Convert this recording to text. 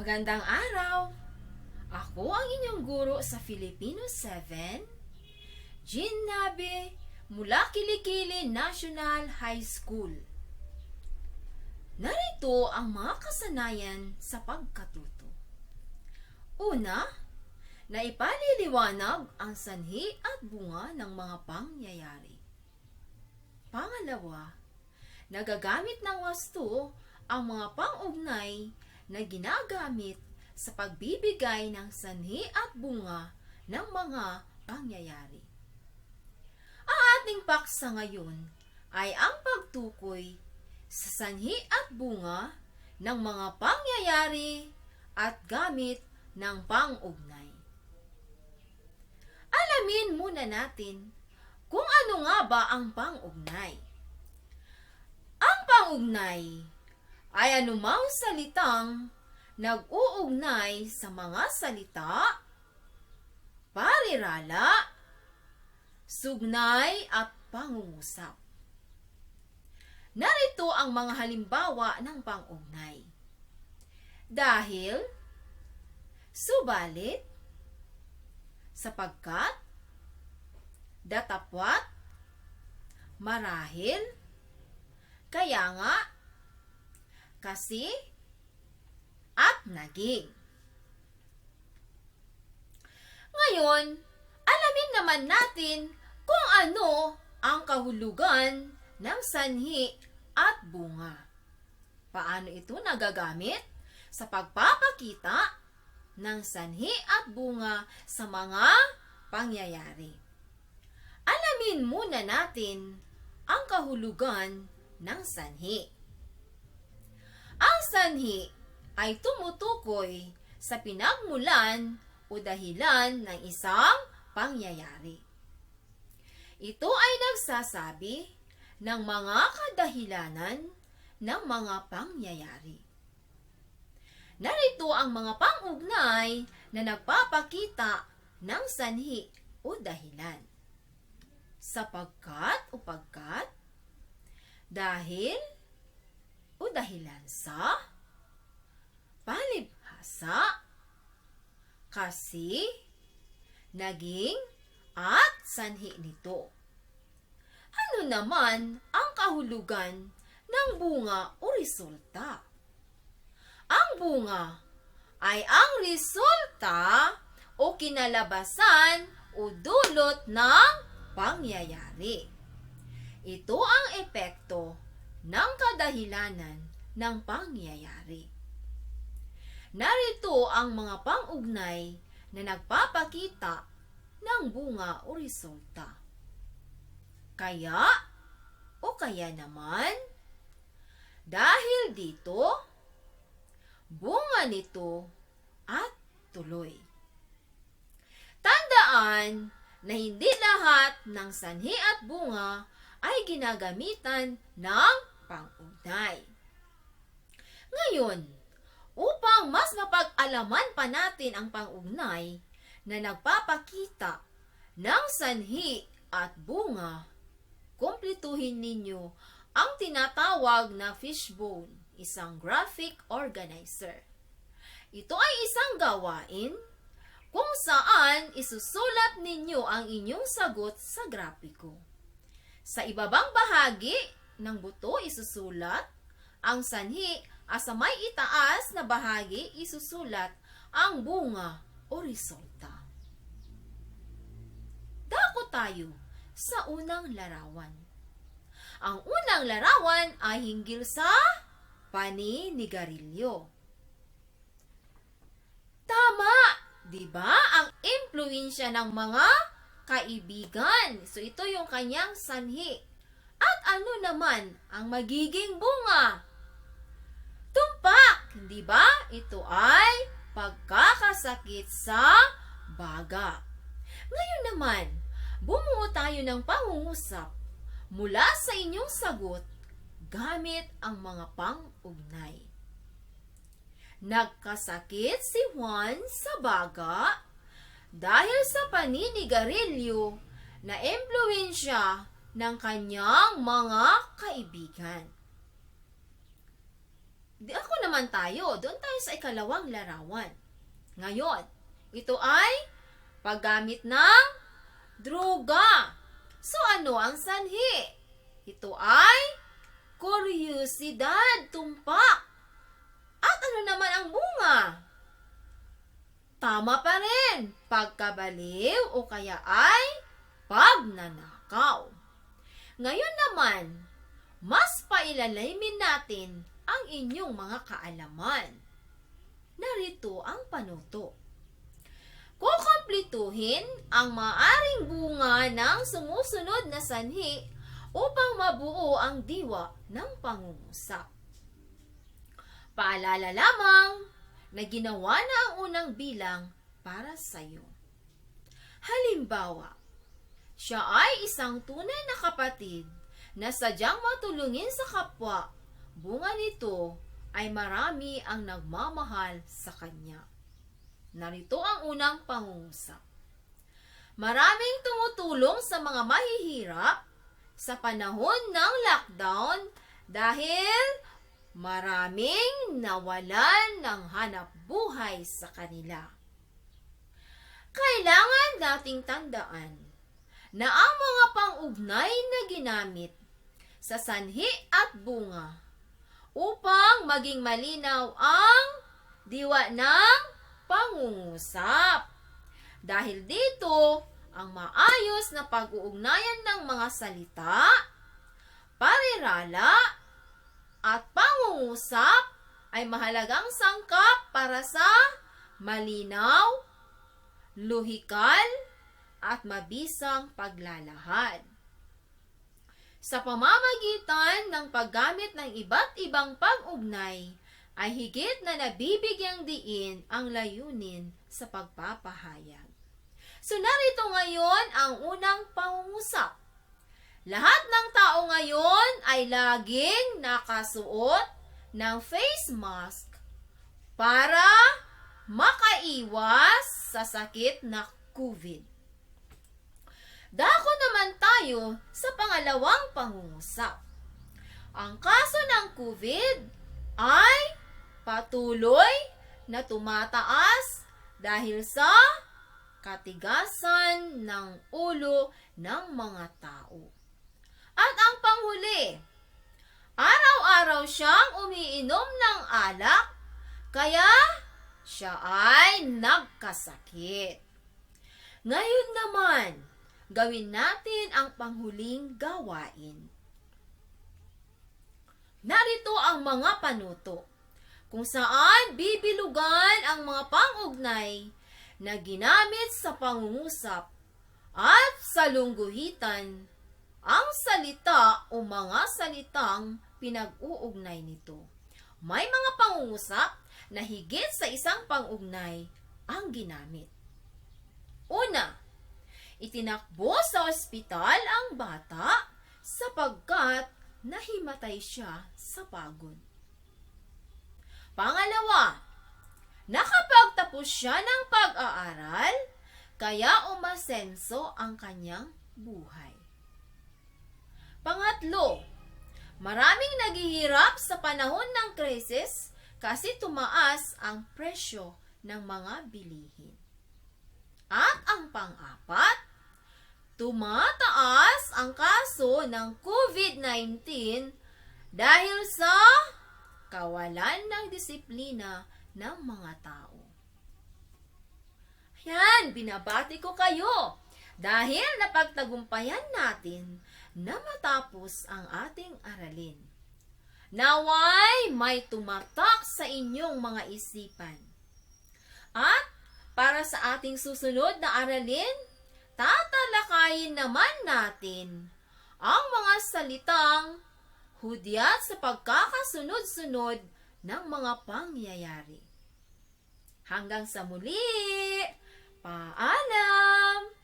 Magandang araw! Ako ang inyong guro sa Filipino 7, Jean Nabe, mula Kilikili National High School. Narito ang mga kasanayan sa pagkatuto. Una, naipaliliwanag ang sanhi at bunga ng mga pangyayari. Pangalawa, nagagamit ng wasto ang mga pang-ugnay na ginagamit sa pagbibigay ng sanhi at bunga ng mga pangyayari. Ang ating paksa ngayon ay ang pagtukoy sa sanhi at bunga ng mga pangyayari at gamit ng pang-ugnay. Alamin muna natin kung ano nga ba ang pang-ugnay. Ang pang-ugnay ay anumang salitang nag-uugnay sa mga salita, parirala, sugnay at pangungusap. Narito ang mga halimbawa ng pang-ugnay. Dahil, subalit, sapagkat, datapwat, marahil, kaya nga, kasi, at naging. Ngayon, alamin naman natin kung ano ang kahulugan ng sanhi at bunga. Paano ito nagagamit sa pagpapakita ng sanhi at bunga sa mga pangyayari. Alamin muna natin ang kahulugan ng sanhi. Ang sanhi ay tumutukoy sa pinagmulan o dahilan ng isang pangyayari. Ito ay nagsasabi ng mga kadahilanan ng mga pangyayari. Narito ang mga pang-ugnay na nagpapakita ng sanhi o dahilan. Sapagkat o pagkat, dahil o dahilan sa, palibhasa, kasi, naging, at sanhi nito. Ano naman ang kahulugan ng bunga o resulta? Ang bunga ay ang resulta o kinalabasan o dulot ng pangyayari. Ito ang epekto ng kadahilanan ng pangyayari. Narito ang mga pang-ugnay na nagpapakita ng bunga o resulta. Kaya o kaya naman, dahil dito, bunga nito at tuloy. Tandaan na hindi lahat ng sanhi at bunga ay ginagamitan ng pang-ugnay. Ngayon, upang mas mapag-alaman pa natin ang pang-ugnay na nagpapakita ng sanhi at bunga, kumpletuhin ninyo ang tinatawag na fishbone, isang graphic organizer. Ito ay isang gawain kung saan isusulat ninyo ang inyong sagot sa grapiko. Sa ibabang bahagi ng buto isusulat ang sanhi at sa may itaas na bahagi isusulat ang bunga o resulta. Dako tayo sa unang larawan. Ang unang larawan ay hinggil sa paninigarilyo. Tama, di ba? Ang impluwensya ng mga kaibigan. So ito yung kanyang sanhi. At ano naman ang magiging bunga? Tumpak, di ba? Ito ay pagkakasakit sa baga. Ngayon naman, bumuo tayo ng pangungusap mula sa inyong sagot gamit ang mga pang-ugnay. Nagkasakit si Juan sa baga dahil sa paninigarilyo na impluwensya ng kanyang mga kaibigan. Di ako naman tayo, doon tayo sa ikalawang larawan. Ngayon, ito ay paggamit ng droga. So ano ang sanhi? Ito ay kuryosidad, tumpak. At ano naman ang bunga? Tama pa rin, pagkabaliw o kaya ay pagnanakaw. Ngayon naman, mas pailalaymin natin ang inyong mga kaalaman. Narito ang panuto. Kukumplituhin ang maaring bunga ng sumusunod na sanhi upang mabuo ang diwa ng pangungusap. Paalala lamang na ginawa na ang unang bilang para sa iyo. Halimbawa, siya ay isang tunay na kapatid na sadyang matulungin sa kapwa. Bunga nito ay marami ang nagmamahal sa kanya. Narito ang unang pangungusap. Maraming tumutulong sa mga mahihirap sa panahon ng lockdown dahil maraming nawalan ng hanap buhay sa kanila. Kailangan nating tandaan na ang mga pang-ugnay na ginamit sa sanhi at bunga upang maging malinaw ang diwa ng pangungusap. Dahil dito, ang maayos na pag-uugnayan ng mga salita, parirala, at pangungusap ay mahalagang sangkap para sa malinaw, luhikal, at mabisang paglalahad. Sa pamamagitan ng paggamit ng iba't ibang pag-ugnay, ay higit na nabibigyang diin ang layunin sa pagpapahayag. So narito ngayon ang unang pangungusap. Lahat ng tao ngayon ay laging nakasuot ng face mask para makaiwas sa sakit na COVID. Dako naman tayo sa pangalawang pangungusap. Ang kaso ng COVID ay patuloy na tumataas dahil sa katigasan ng ulo ng mga tao. At ang panghuli, araw-araw siyang umiinom ng alak, kaya siya ay nagkasakit. Ngayon naman, gawin natin ang panghuling gawain. Narito ang mga panuto, kung saan bibilugan ang mga pang-ugnay na ginamit sa pangungusap at sa lungguhitan ang salita o mga salitang pinag-uugnay nito. May mga pangungusap na higit sa isang pang-ugnay ang ginamit. Una, itinakbo sa ospital ang bata sapagkat nahimatay siya sa pagod. Pangalawa, nakapagtapos siya ng pag-aaral, kaya umasenso ang kanyang buhay. Pangatlo, maraming naghihirap sa panahon ng krisis kasi tumaas ang presyo ng mga bilihin. At ang pang-apat, tumataas ang kaso ng COVID-19 dahil sa kawalan ng disiplina ng mga tao. Yan, binabati ko kayo dahil napagtagumpayan natin na matapos ang ating aralin. Naway may tumatak sa inyong mga isipan. At para sa ating susunod na aralin, tatalakayin naman natin ang mga salitang hudyat sa pagkakasunod-sunod ng mga pangyayari. Hanggang sa muli, paalam!